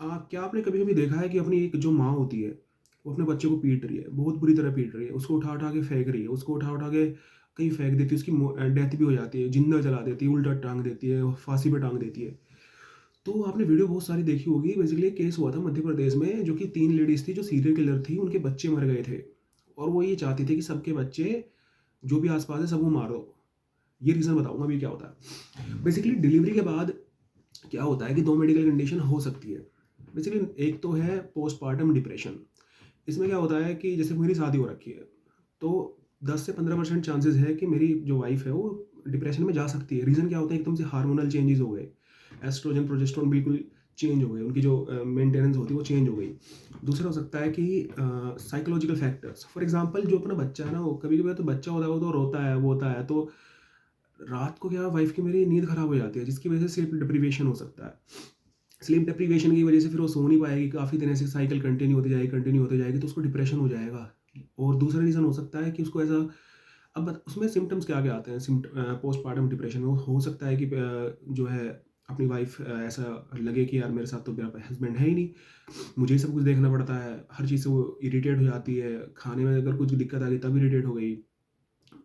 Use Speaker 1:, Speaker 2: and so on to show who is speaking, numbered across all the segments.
Speaker 1: क्या आपने कभी-कभी देखा है कि अपनी एक जो माँ होती है, वो अपने बच्चे को पीट रही है, बहुत बुरी तरह पीट रही है, उसको उठा-उठा के फेंक रही है, उसको उठा-उठा के कहीं फेंक देती है, उसकी डेथ भी हो जाती है, जिंदा जला देती है, उल्टा टाँग देती है, फांसी पे टाँग देती है। तो आपने वीडियो बहुत सारी देखी होगी, बेसिकली एक केस हुआ था मध्य प्रदेश में, जो कि 3 लेडीज़ थी जो सीरियल किलर थी, उनके बच्चे मर गए थे और वो ये चाहती थी कि सबके बच्चे जो भी आस-पास है सबको मार दो। ये रीज़न बताऊँगा अभी क्या होता है। बेसिकली डिलीवरी के बाद क्या होता है कि 2 मेडिकल कंडीशन हो सकती है। बेसिकली एक तो है पोस्टपार्टम डिप्रेशन। इसमें क्या होता है कि जैसे मेरी शादी हो रखी है, तो 10 से 15% चांसेस है कि मेरी जो वाइफ़ है वो डिप्रेशन में जा सकती है। रीज़न क्या होता है, एकदम से हार्मोनल चेंजेज़ हो गए। एस्ट्रोजन, प्रोजेस्टेरोन बिल्कुल चेंज हो गए। उनकी जो मेंटेनेंस होती है वो चेंज हो गई। दूसरा हो सकता है कि साइकोलॉजिकल फैक्टर्स। फॉर एग्ज़ाम्पल जो अपना बच्चा है ना, वो कभी-कभी तो बच्चा होता है, वो तो रोता है, वो होता है, तो रात को क्या वाइफ़ की मेरी नींद खराब हो जाती है, जिसकी वजह से स्लीप डिप्रिवेशन हो सकता है। स्लीप डिप्रिवेशन की वजह से फिर वो सो नहीं पाएगी, काफ़ी दिन ऐसे साइकिल कंटिन्यू होती जाएगी, तो उसको डिप्रेशन हो जाएगा। और दूसरा रीज़न हो सकता है कि उसको ऐसा, अब उसमें सिम्पटम्स क्या-क्या आते हैं पोस्टपार्टम डिप्रेशन में, हो सकता है कि जो है अपनी वाइफ़ ऐसा लगे कि यार मेरे साथ तो मेरा हस्बैंड है ही नहीं, मुझे ही सब कुछ देखना पड़ता है, हर चीज़ से वो इरिटेट हो जाती है, खाने में अगर कुछ दिक्कत आ गई तब इरिटेट हो गई,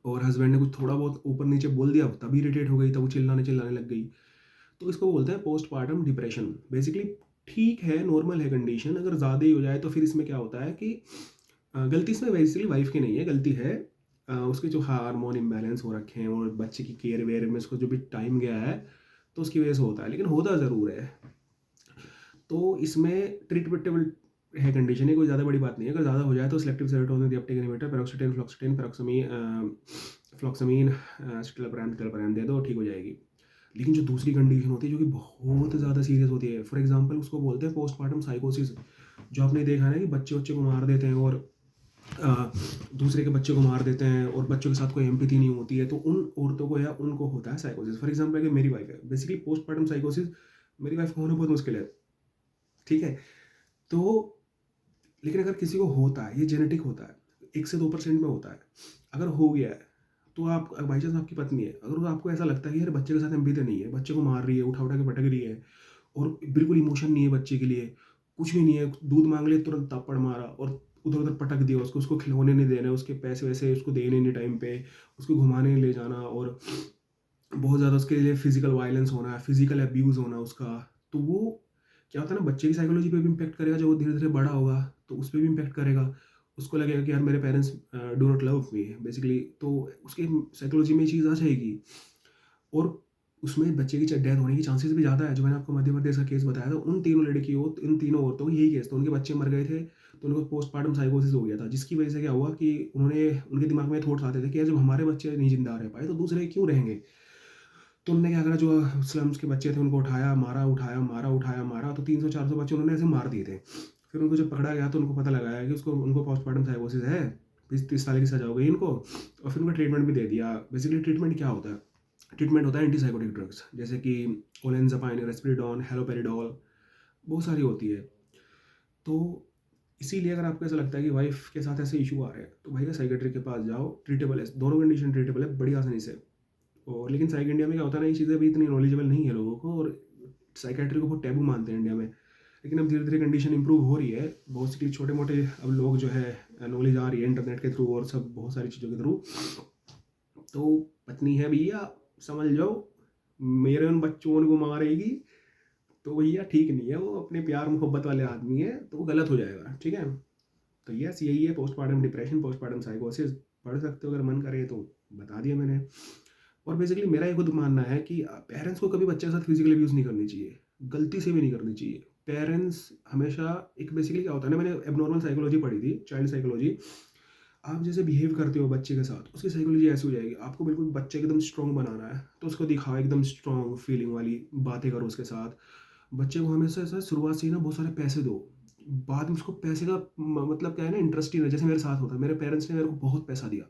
Speaker 1: और हस्बैंड ने कुछ थोड़ा बहुत ऊपर-नीचे बोल दिया तब इरिटेट हो गई, तब वो चिल्लाने-चिल्लाने लग गई। तो इसको बोलते हैं पोस्टपार्टम डिप्रेशन। बेसिकली ठीक है, नॉर्मल है कंडीशन, अगर ज़्यादा ही हो जाए तो फिर इसमें क्या होता है कि गलती इसमें बेसिकली वाइफ़ की नहीं है, गलती है उसके जो हार्मोन इम्बैलेंस हो रखे हैं और बच्चे की केयर-वेयर में उसको जो भी टाइम गया है, तो उसकी वजह से होता है, लेकिन होता ज़रूर है। तो इसमें ट्रीटेबल है कंडीशन, ये कोई ज़्यादा बड़ी बात नहीं है। अगर ज़्यादा हो जाए तो selective serotonin reuptake inhibitor, paroxetine, fluoxetine, fluvoxamine, citalopram दे दो, ठीक हो जाएगी। लेकिन जो दूसरी कंडीशन होती है जो कि बहुत ज़्यादा सीरियस होती है, फॉर एग्जांपल उसको बोलते हैं पोस्टपार्टम साइकोसिस। जो आपने देखा है ना कि बच्चे-वच्चे को मार देते हैं और दूसरे के बच्चे को मार देते हैं और बच्चों के साथ कोई एम्पैथी नहीं होती है, तो उन औरतों को या उनको होता है साइकोसिस। फॉर एग्जांपल अगर मेरी वाइफ है, बेसिकली पोस्टपार्टम साइकोसिस मेरी वाइफ को होना बहुत मुश्किल है, ठीक है? तो लेकिन अगर किसी को होता है, ये जेनेटिक होता है, 1 से 2% में होता है। अगर हो गया है, तो आप बाई चांस आपकी पत्नी है, अगर वो आपको ऐसा लगता है कि यार बच्चे के साथ एम्पैथी नहीं है, बच्चे को मार रही है, उठा-उठा के पटक रही है और बिल्कुल इमोशन नहीं है बच्चे के लिए, कुछ भी नहीं है, दूध माँग लिया तुरंत थप्पड़ मारा और उधर-उधर पटक दिया उसको, उसको खिलौने नहीं देने, उसके पैसे-वैसे उसको देने नहीं टाइम पे, उसको घुमाने नहीं ले जाना और बहुत ज़्यादा उसके लिए फिज़िकल वायलेंस होना, फिज़िकल अब्यूज़ होना उसका, तो वो क्या होता है ना, बच्चे की साइकोलॉजी पे भी इम्पैक्ट करेगा, जब वो धीरे-धीरे बड़ा होगा, तो उस पे भी इम्पैक्ट करेगा। उसको लगेगा कि यार मेरे parents do not love me basically, तो उसकी साइकोलॉजी में ये चीज़ आ जाएगी और उसमें बच्चे की च डेथ होने की चांसेस भी ज़्यादा है। जो मैंने आपको मध्य प्रदेश का केस बताया था, उन तीनों लड़कियों इन तीनों औरतों को यही केस था, उनके बच्चे मर गए थे, तो उनको पोस्टपार्टम साइकोसिस हो गया था, जिसकी वजह से क्या हुआ कि उनके दिमाग में थॉट्स आते थे कि यार जब हमारे बच्चे नहीं ज़िंदा रह पाए, तो दूसरे क्यों रहेंगे? तो उन्होंने क्या करा, जो स्लम्स के बच्चे थे उनको उठाया, मारा, उठाया, मारा, उठाया, मारा, तो 300-400 बच्चे उन्होंने ऐसे मार दिए थे। फिर उनको जब पकड़ा गया तो उनको पता लगा है कि उसको उनको पोस्टपार्टम साइकोसिस है, 20-30 साल की सज़ा हो गई इनको और फिर उनको ट्रीटमेंट भी दे दिया। बेसिकली ट्रीटमेंट क्या होता है? ट्रीटमेंट होता है एंटीसाइकोटिक ड्रग्स, जैसे कि ओलेंजापाइन, रेस्पिरिडोन, हैलोपेरिडोल, बहुत सारी होती है। तो इसीलिए अगर आपको ऐसा लगता है कि वाइफ़ के साथ ऐसे इश्यू आ रहे हैं, तो भैया साइकियाट्रिस्ट के पास जाओ, ट्रीटेबल है, दोनों कंडीशन ट्रीटेबल है बड़ी आसानी से। और लेकिन साइक इंडिया में क्या होता है ना, ये चीज़ें अभी इतनी नॉलेजेबल नहीं है लोगों को और साइकियाट्री को बहुत टैबू मानते हैं इंडिया में। लेकिन अब धीरे-धीरे कंडीशन इंप्रूव हो रही है। बहुत सी छोटे-मोटे अब लोग जो है नॉलेज आ रही है इंटरनेट के थ्रू और सब बहुत सारी चीज़ों के थ्रू। तो पत्नी है भैया, समझ जाओ, मेरे उन बच्चों को मारेगी, तो भैया ठीक नहीं है, वो अपने प्यार मोहब्बत वाले आदमी है, तो वो गलत हो जाएगा, ठीक है? तो यस, यही है पोस्टपार्टम डिप्रेशन, पोस्टपार्टम साइकोसिस। पढ़ सकते हो अगर मन करे तो, बता दिया मैंने। और बेसिकली मेरा ये खुद मानना है कि पेरेंट्स को कभी बच्चे के साथ फिजिकल अब्यूज़ नहीं करनी चाहिए, गलती से भी नहीं करनी चाहिए। पेरेंट्स हमेशा एक बेसिकली क्या होता है ना, मैंने एबनॉर्मल साइकोलॉजी पढ़ी थी, चाइल्ड साइकोलॉजी। आप जैसे बिहेव करते हो बच्चे के साथ, उसकी साइकोलॉजी ऐसी हो जाएगी। आपको बिल्कुल बच्चे को एकदम स्ट्रॉन्ग बनाना है, तो उसको दिखाओ एकदम स्ट्रॉन्ग फीलिंग वाली बातें करो उसके साथ। बच्चे को हमेशा ऐसा शुरुआत से ही ना बहुत सारे पैसे दो, बाद में उसको पैसे का मतलब क्या है ना, इंटरेस्ट ही नहीं। जैसे मेरे साथ होता है, मेरे पेरेंट्स ने मेरे को बहुत पैसा दिया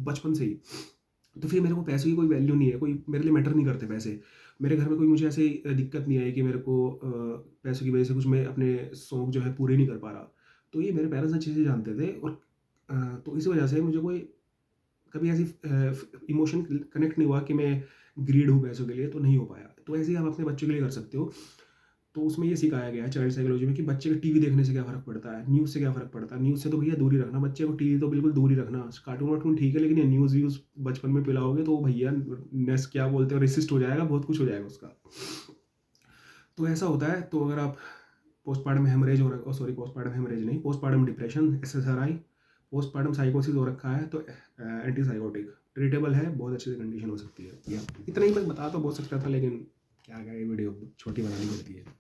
Speaker 1: बचपन से ही, तो फिर मेरे को पैसे की कोई वैल्यू नहीं है, कोई मेरे लिए मैटर नहीं करते पैसे। मेरे घर में कोई मुझे ऐसे दिक्कत नहीं आई कि मेरे को पैसों की वजह से कुछ मैं अपने शौक जो है पूरे नहीं कर पा रहा। तो ये मेरे पेरेंट्स अच्छे से जानते थे और तो इस वजह से मुझे कोई कभी ऐसी इमोशन कनेक्ट नहीं हुआ कि मैं ग्रीड हूँ पैसों के लिए, तो नहीं हो पाया। तो ऐसे ही आप अपने बच्चों के लिए कर सकते हो। तो उसमें ये सिखाया गया है चाइल्ड साइकोलॉजी में कि बच्चे के टीवी देखने से क्या फ़र्क पड़ता है, न्यूज़ से क्या फ़र्क पड़ता है। न्यूज़ से तो भैया दूर ही रखना बच्चे को, टीवी तो बिल्कुल दूर ही रखना। कार्टून वार्टून ठीक है, लेकिन ये न्यूज़ व्यूज़ बचपन में पिलाओगे तो भैया नेस क्या बोलते हैं, रेसिस्ट हो जाएगा, बहुत कुछ हो जाएगा उसका। तो ऐसा होता है। तो अगर आप पोस्टपार्टम हेमरेज हो रखा, सॉरी पोस्टपार्टम हेमरेज नहीं, पोस्टपार्टम डिप्रेशन, एसएसआरआई, पोस्टपार्टम साइकोसिस हो रखा है, तो एंटी साइकोटिक ट्रीटेबल है, बहुत अच्छी कंडीशन हो सकती है। या इतना ही मैं बता तो बहुत सकता था, लेकिन क्या करें, वीडियो छोटी बनानी पड़ती है।